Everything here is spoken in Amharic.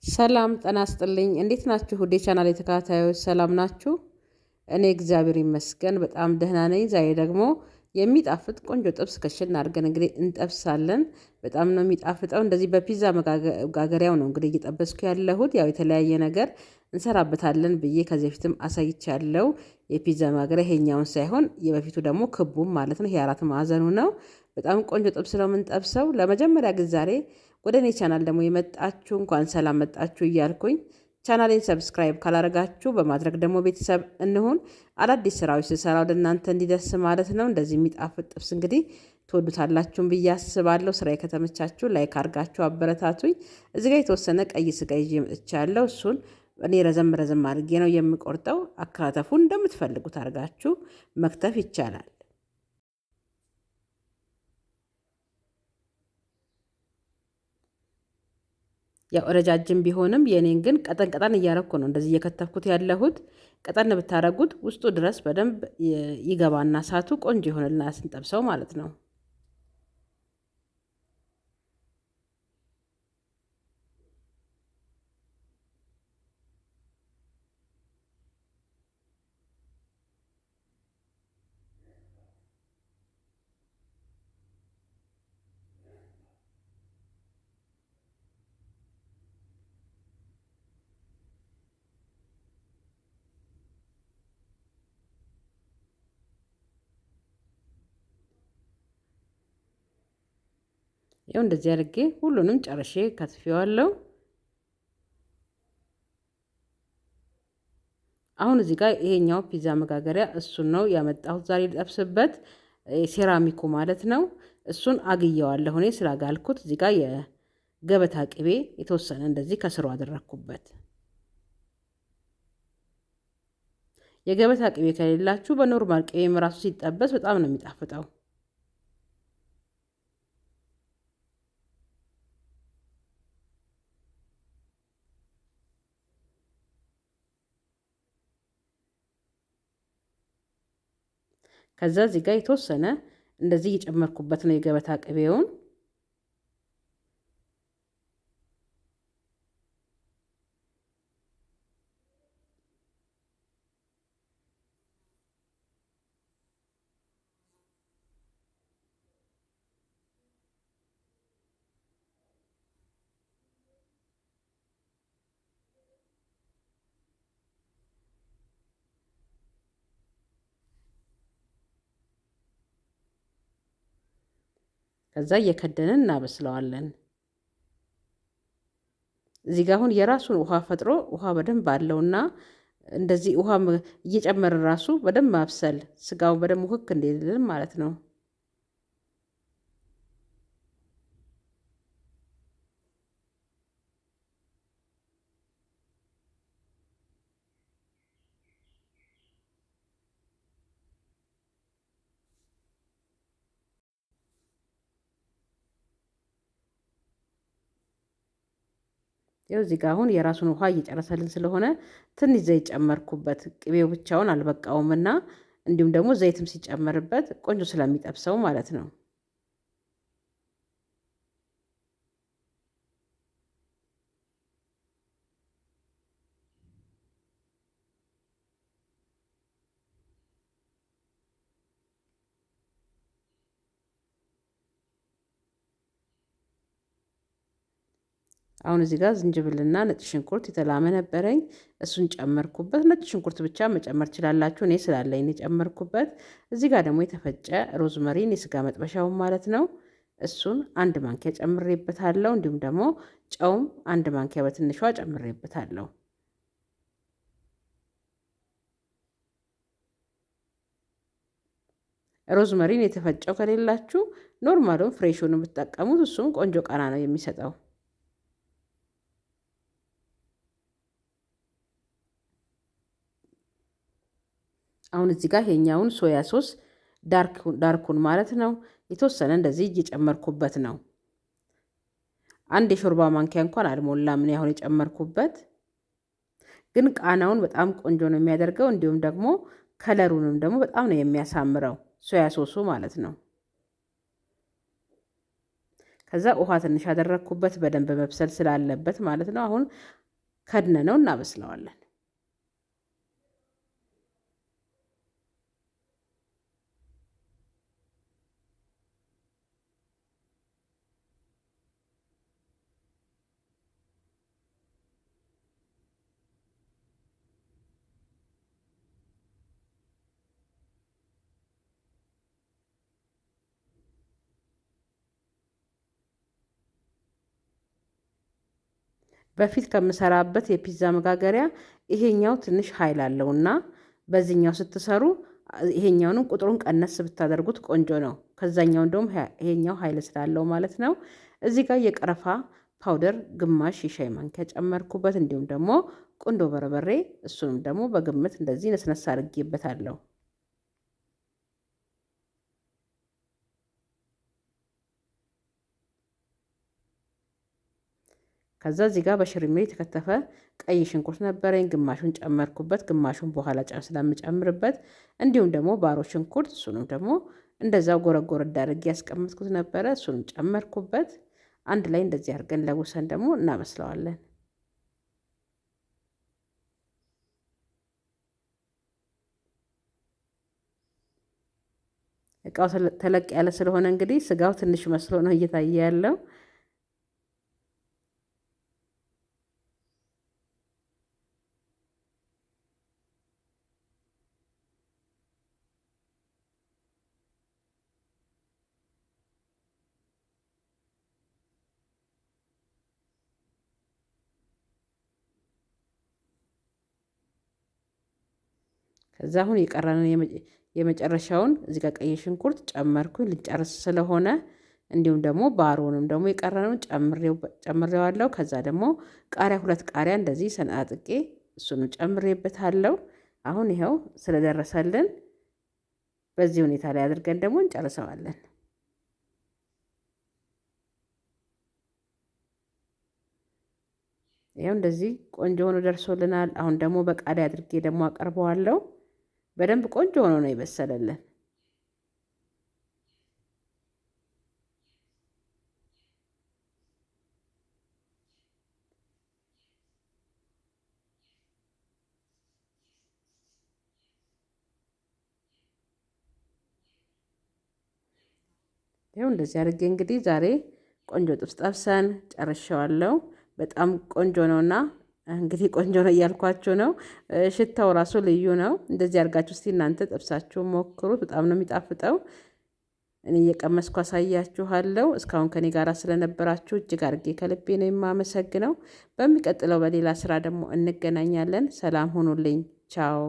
ሰላም ጤና ይስጥልኝ እንዴት ናችሁ? ውዴ ቻናል የተከታታዮች ሰላም ናችሁ? እኔ እግዚአብሔር ይመስገን በጣም ደህና ነኝ። ዛሬ ደግሞ የሚጣፍጥ ቆንጆ ጥብስ ከሽን አድርገን እንግዲህ እንጠብሳለን። በጣም ነው የሚጣፍጠው። እንደዚህ በፒዛ መጋገሪያው ነው እንግዲህ እየጠበስኩ ያለሁት። ያው የተለያየ ነገር እንሰራበታለን ብዬ ከዚህ በፊትም አሳይቻለሁ። የፒዛ መጋገሪያ ይሄኛውን ሳይሆን የበፊቱ ደግሞ ክቡም ማለት ነው። ይሄ አራት ማዕዘኑ ነው። በጣም ቆንጆ ጥብስ ነው የምንጠብሰው። ለመጀመሪያ ጊዜ ዛሬ ወደ እኔ ቻናል ደግሞ የመጣችሁ እንኳን ሰላም መጣችሁ እያልኩኝ ቻናሌን ሰብስክራይብ ካላረጋችሁ በማድረግ ደግሞ ቤተሰብ እንሁን። አዳዲስ ስራዎች ስሰራ ወደ እናንተ እንዲደርስ ማለት ነው። እንደዚህ የሚጣፍጥ ጥብስ እንግዲህ ትወዱታላችሁን ብዬ አስባለሁ። ስራዬ ከተመቻችሁ ላይክ አድርጋችሁ አበረታቱኝ። እዚህ ጋር የተወሰነ ቀይ ስጋ ይዤ መጥቻለሁ። እሱን እኔ ረዘም ረዘም አድርጌ ነው የምቆርጠው። አከታተፉን እንደምትፈልጉት አድርጋችሁ መክተፍ ይቻላል። ያው ረጃጅም ቢሆንም የኔን ግን ቀጠን ቀጠን እያረኩ ነው እንደዚህ እየከተፍኩት ያለሁት። ቀጠን ብታረጉት ውስጡ ድረስ በደንብ ይገባና እሳቱ ቆንጆ ይሆንልና ስንጠብሰው ማለት ነው። ይኸው እንደዚህ አድርጌ ሁሉንም ጨርሼ ከትፌዋለሁ። አሁን እዚህ ጋር ይሄኛው ፒዛ መጋገሪያ እሱን ነው ያመጣሁት ዛሬ ልጠብስበት፣ ሴራሚኩ ማለት ነው። እሱን አግየዋለሁ እኔ ስላጋልኩት። እዚህ ጋር የገበታ ቅቤ የተወሰነ እንደዚህ ከስሩ አደረኩበት። የገበታ ቅቤ ከሌላችሁ በኖርማል ቅቤም ራሱ ሲጠበስ በጣም ነው የሚጣፍጠው። ከዛ እዚህ ጋር የተወሰነ እንደዚህ እየጨመርኩበት ነው የገበታ ቅቤውን። ከዛ እየከደንን እናበስለዋለን። እዚህ ጋር አሁን የራሱን ውሃ ፈጥሮ ውሃ በደንብ አለውና እንደዚህ ውሃ እየጨመረ ራሱ በደንብ ማብሰል ስጋውን በደንብ ውህክ እንዲልልን ማለት ነው። ይኸው እዚህ ጋር አሁን የራሱን ውሃ እየጨረሰልን ስለሆነ ትንሽ ዘይት ጨመርኩበት። ቅቤው ብቻውን አልበቃውምና እንዲሁም ደግሞ ዘይትም ሲጨመርበት ቆንጆ ስለሚጠብሰው ማለት ነው። አሁን እዚህ ጋር ዝንጅብልና ነጭ ሽንኩርት የተላመ ነበረኝ፣ እሱን ጨመርኩበት። ነጭ ሽንኩርት ብቻ መጨመር ትችላላችሁ፣ እኔ ስላለኝ የጨመርኩበት። እዚህ ጋር ደግሞ የተፈጨ ሮዝመሪን የስጋ መጥበሻውን ማለት ነው፣ እሱን አንድ ማንኪያ ጨምሬበታለሁ። እንዲሁም ደግሞ ጨውም አንድ ማንኪያ በትንሿ ጨምሬበታለሁ። ሮዝመሪን የተፈጨው ከሌላችሁ ኖርማሉን ፍሬሹን ብትጠቀሙት እሱም ቆንጆ ቃና ነው የሚሰጠው። አሁን እዚህ ጋር ይሄኛውን ሶያ ሶስ ዳርኩን ማለት ነው የተወሰነ እንደዚህ እየጨመርኩበት ነው። አንድ የሾርባ ማንኪያ እንኳን አልሞላም እኔ አሁን የጨመርኩበት፣ ግን ቃናውን በጣም ቆንጆ ነው የሚያደርገው። እንዲሁም ደግሞ ከለሩንም ደግሞ በጣም ነው የሚያሳምረው ሶያ ሶሱ ማለት ነው። ከዛ ውሃ ትንሽ ያደረግኩበት በደንብ መብሰል ስላለበት ማለት ነው። አሁን ከድነነው እናበስለዋለን። በፊት ከምሰራበት የፒዛ መጋገሪያ ይሄኛው ትንሽ ኃይል አለውና በዚህኛው ስትሰሩ ይሄኛውንም ቁጥሩን ቀነስ ብታደርጉት ቆንጆ ነው። ከዛኛው እንደውም ይሄኛው ኃይል ስላለው ማለት ነው። እዚህ ጋር የቀረፋ ፓውደር ግማሽ የሻይ ማንኪያ ጨመርኩበት። እንዲሁም ደግሞ ቁንዶ በርበሬ እሱንም ደግሞ በግምት እንደዚህ ነስነስ አድርጌበታለሁ። ከዛ እዚህ ጋር በሽርሜ የተከተፈ ቀይ ሽንኩርት ነበረኝ፣ ግማሹን ጨመርኩበት፣ ግማሹን በኋላ ስለምጨምርበት። እንዲሁም ደግሞ ባሮ ሽንኩርት እሱንም ደግሞ እንደዛው ጎረጎር አድርጌ ያስቀመጥኩት ነበረ፣ እሱንም ጨመርኩበት። አንድ ላይ እንደዚህ አድርገን ለውሰን ደግሞ እናበስለዋለን። እቃው ተለቅ ያለ ስለሆነ እንግዲህ ስጋው ትንሽ መስሎ ነው እየታየ ያለው። ከዛ አሁን የቀረንን የመጨረሻውን እዚህ ጋር ቀይ ሽንኩርት ጨመርኩኝ ልጨርስ ስለሆነ፣ እንዲሁም ደግሞ ባሮንም ደግሞ የቀረነውን ጨምሬዋለሁ። ከዛ ደግሞ ቃሪያ 2 ቃሪያ እንደዚህ ሰነጣጥቄ እሱንም ጨምሬበታለሁ። አሁን ይኸው ስለደረሰልን በዚህ ሁኔታ ላይ አድርገን ደግሞ እንጨርሰዋለን። ይኸው እንደዚህ ቆንጆ ሆኖ ደርሶልናል። አሁን ደግሞ በቃሪያ አድርጌ ደግሞ አቀርበዋለሁ። በደንብ ቆንጆ ሆኖ ነው የበሰለልን። ይኸው እንደዚህ አድርጌ እንግዲህ ዛሬ ቆንጆ ጥብስ ጠብሰን ጨርሼዋለሁ። በጣም ቆንጆ ነውና እንግዲህ ቆንጆ ነው እያልኳችሁ ነው። ሽታው ራሱ ልዩ ነው። እንደዚህ አድርጋችሁ እስቲ እናንተ ጥብሳችሁ ሞክሩት። በጣም ነው የሚጣፍጠው። እኔ እየቀመስኩ አሳያችኋለሁ። እስካሁን ከኔ ጋር ስለነበራችሁ እጅግ አድርጌ ከልቤ ነው የማመሰግነው። በሚቀጥለው በሌላ ስራ ደግሞ እንገናኛለን። ሰላም ሁኑልኝ። ቻው